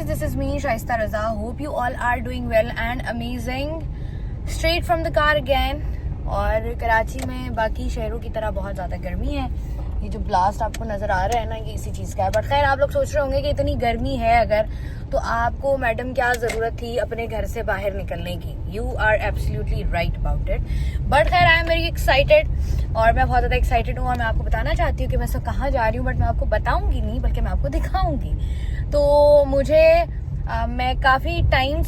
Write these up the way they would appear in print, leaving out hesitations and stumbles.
guys, this is me Shaista Raza. Hope you all are doing well and amazing. Straight from the car again. और कराची में बाकी शहरों की तरह बहुत ज़्यादा गर्मी है. ये जो ब्लास्ट आपको नज़र आ रहा है ना, ये इसी चीज़ का है. बट खैर आप लोग सोच रहे होंगे कि इतनी गर्मी है अगर, तो आपको मैडम क्या ज़रूरत थी अपने घर से बाहर निकलने की. You are absolutely right about it. But खैर आई एम वेरी एक्साइटेड और मैं बहुत ज़्यादा एक्साइटेड हूँ. और मैं आपको बताना चाहती हूँ कि मैं सब कहाँ जा रही हूँ, बट मैं आपको बताऊँगी नहीं, बल्कि मैं आपको दिखाऊँगी. तो मुझे मैं काफ़ी टाइम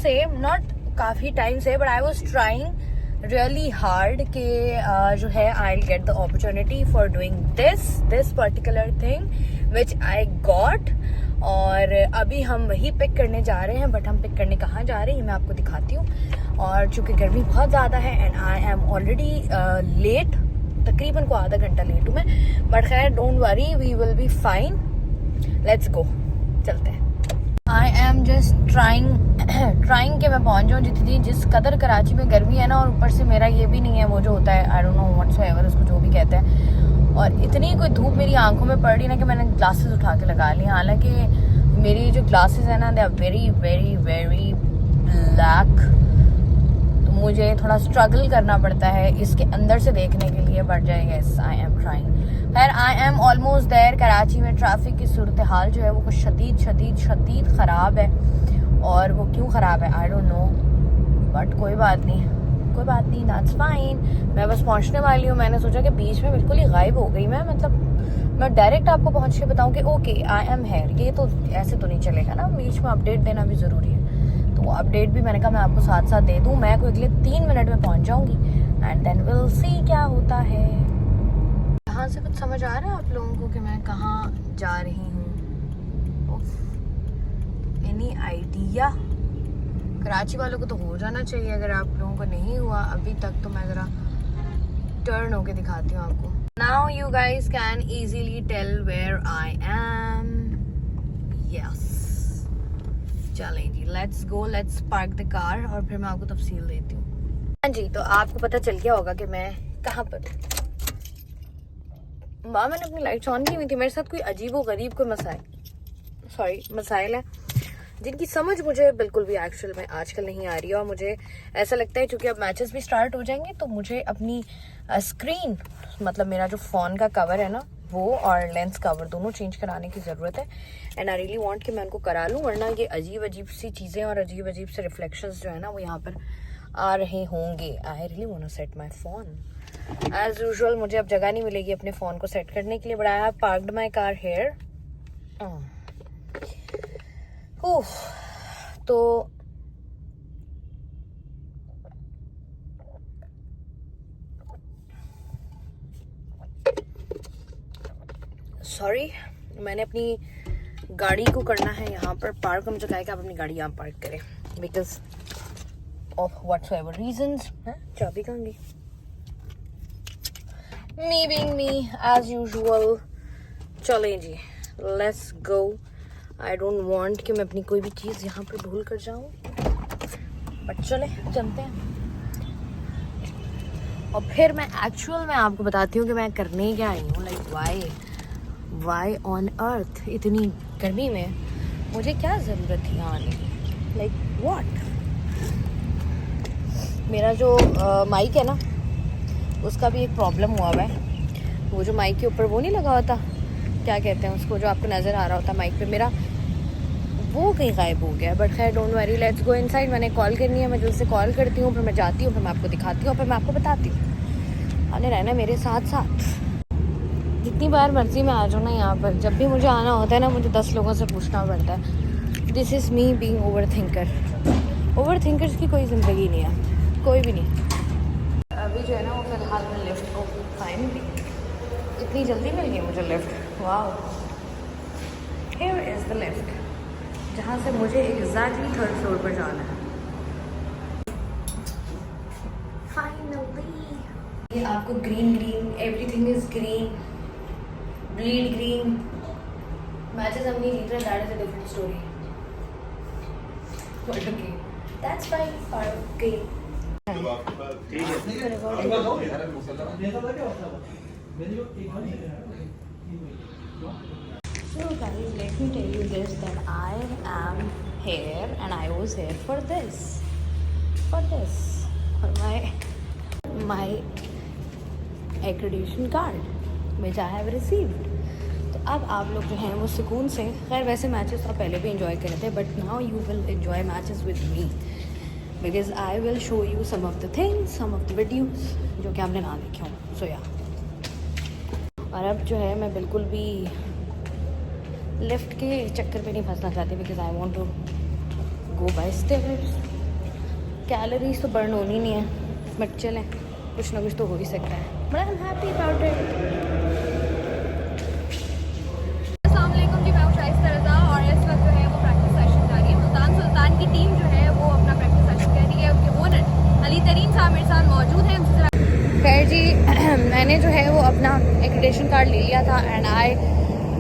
से but I was trying really hard कि जो है I'll get the opportunity for doing this particular thing which I got. और अभी हम वही पिक करने जा रहे हैं. बट हम पिक करने कहाँ जा रहे हैं मैं आपको दिखाती हूँ. और चूँकि गर्मी बहुत ज़्यादा है and I am already late, तकरीबन को आधा घंटा लेट हूँ मैं. बट खैर don't worry, we will be fine. Let's go, चलते हैं. आई एम जस्ट ट्राइंग के मैं पहुंच जाऊँ. जिस कदर कराची में गर्मी है ना, और ऊपर से मेरा ये भी नहीं है वो जो होता है, आई डोंट नो व्हाट्सएवर उसको जो भी कहते हैं. और इतनी कोई धूप मेरी आंखों में पड़ रही ना कि मैंने ग्लासेस उठा के लगा ली. हालांकि मेरी जो ग्लासेस है ना, they are very very very black. तो मुझे थोड़ा स्ट्रगल करना पड़ता है इसके अंदर से देखने के लिए. But yes, I am trying. खैर I am almost there. Karachi में ट्रैफिक की सूरत हाल जो है वो कुछ शदीद ख़राब है. और वो क्यों ख़राब है आई डोंट नो, बट कोई बात नहीं, दैट्स फाइन. मैं बस पहुंचने वाली हूँ. मैंने सोचा कि बीच में बिल्कुल ही गायब हो गई मैं डायरेक्ट आपको पहुंच के बताऊँ कि ओके आई एम हेयर. ये तो ऐसे तो नहीं चलेगा ना, बीच में अपडेट देना भी ज़रूरी है. तो वो अपडेट भी मैंने कहा मैं आपको साथ साथ दे दूँ. मैं कोई अगले 3 मिनट में पहुँच जाऊँगी एंड देन विल सी क्या होता है. यहाँ से कुछ समझ आ रहा है आप लोगों को कि मैं कहाँ जा रही हूँ? Any idea? कराची वालों को तो हो जाना चाहिए. अगर आप लोगों को नहीं हुआ अभी तक तो मैं ज़रा टर्न होके दिखाती हूँ आपको. Now you guys can easily tell where I am. Yes, चलें जी, let's go, let's park the car और फिर मैं आपको तफसील देती हूँ. हाँ जी, तो आपको पता चल गया होगा कि मैं कहाँ पर. मैंने अपनी लाइट्स ऑन की हुई थी. मेरे साथ कोई अजीब व गरीब कोई मसाइल है जिनकी समझ मुझे बिल्कुल भी एक्चुअल में आजकल नहीं आ रही है. और मुझे ऐसा लगता है क्योंकि अब मैचेस भी स्टार्ट हो जाएंगे तो मुझे अपनी स्क्रीन, मतलब मेरा जो फ़ोन का कवर है ना वो, और लेंस कवर दोनों चेंज कराने की ज़रूरत है. एंड आई रियली वांट कि मैं उनको करा लूँ, वरना ये अजीब सी चीज़ें और अजीब से रिफ्लेक्शंस जो है ना वो यहाँ पर आ रहे होंगे. I really want to set my phone as usual. मुझे अब जगह नहीं मिलेगी अपने फ़ोन को सेट करने के लिए. But I have parked my car here. तो सॉरी, मैंने अपनी गाड़ी को करना है यहाँ पर पार्क. मुझे कहा कि आप अपनी गाड़ी यहाँ पार्क करें बिकॉज ऑफ व्हाटसोएवर रीजंस. चाबी कहाँ गई? Me being me as usual. चलें जी, let's go. I don't want कि मैं अपनी कोई भी चीज़ यहाँ पर भूल कर जाऊँ. बट चले चलते हैं. और फिर मैं एक्चुअल में आपको बताती हूँ कि मैं करने क्या आई हूँ. लाइक वाई ऑन अर्थ इतनी गर्मी में मुझे क्या ज़रूरत थी यहाँ आने की. Like what. मेरा जो माइक है ना उसका भी एक प्रॉब्लम हुआ है. वो जो माइक के ऊपर वो नहीं लगा होता, क्या कहते हैं उसको, जो आपको नज़र आ रहा होता माइक पे मेरा, वो कहीं गायब हो गया. बट खैर don't worry, let's go inside. मैंने कॉल करनी है, मैं जल्द से कॉल करती हूँ, फिर मैं जाती हूँ, फिर मैं आपको दिखाती हूँ, फिर मैं आपको बताती हूँ. आने रहना मेरे साथ जितनी बार मर्जी में आ जाऊँ ना यहाँ पर. जब भी मुझे आना होता है ना, मुझे 10 लोगों से पूछना पड़ता है. This is me being over thinkers की कोई ज़िंदगी नहीं है, कोई भी नहीं. अभी जो है ना वो फिलहाल मैं लिफ्ट को फाइनली इतनी जल्दी मिल गई मुझे lift. Wow, here is the lift जहाँ से मुझे एग्जैक्टली 3rd फ्लोर पर जाना है. फाइनली ये आपको green everything is green, bleed green. Matches हम नहीं जीत रहे, that is a different story. But okay, that's fine for okay. So guys, let me tell you this, that I am here and I was here for this, for my accreditation card which I have received. तो अब आप लोग जो हैं वो सुकून से, खैर वैसे मैचेस आप पहले भी इंजॉय कर रहे थे, but now you will enjoy matches with me because I will show you some of the things, some of the videos जो कि आपने ना देखे हों. सो या, और अब जो है मैं बिल्कुल भी लिफ्ट के चक्कर पे नहीं फंसना चाहती because I want to go by stairs. Calories तो बर्न होनी नहीं है, बट चलें, कुछ ना कुछ तो हो ही सकता है. But I am happy about it. अस्सलाम वालेकुम जी, मैं हूं शाइस्ता रज़ा और इस वक्त जो है वो प्रैक्टिस सेशन जा रही है. मुल्तान सुल्तान की टीम जो है वो अपना प्रैक्टिस सेशन कर रही है. उनके ओनर अली तरीन साहब मेरे साथ मौजूद हैं. खैर जी, मैंने जो है वो अपना एक्रेडिटेशन कार्ड ले लिया था and I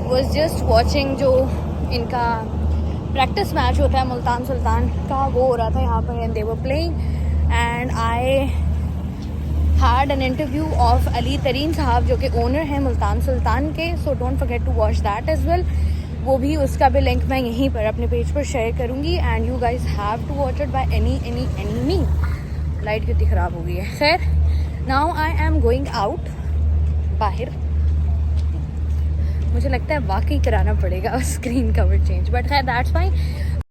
was just watching जो इनका प्रैक्टिस मैच होता है मुल्तान सुल्तान का, वो हो रहा था यहाँ पर and they were playing and I had an interview of Ali Tareen साहब जो कि ओनर हैं मुल्तान सुल्तान के. So don't forget to watch that as well. वो भी, उसका भी लिंक मैं यहीं पर अपने पेज पर शेयर करूँगी and you guys have to watch it by any mean. Light कितनी ख़राब हो गई है. खैर, now I am going out बाहर. मुझे लगता है वाकई कराना पड़ेगा स्क्रीन कवर चेंज, बट खैर दैट्स फाइन.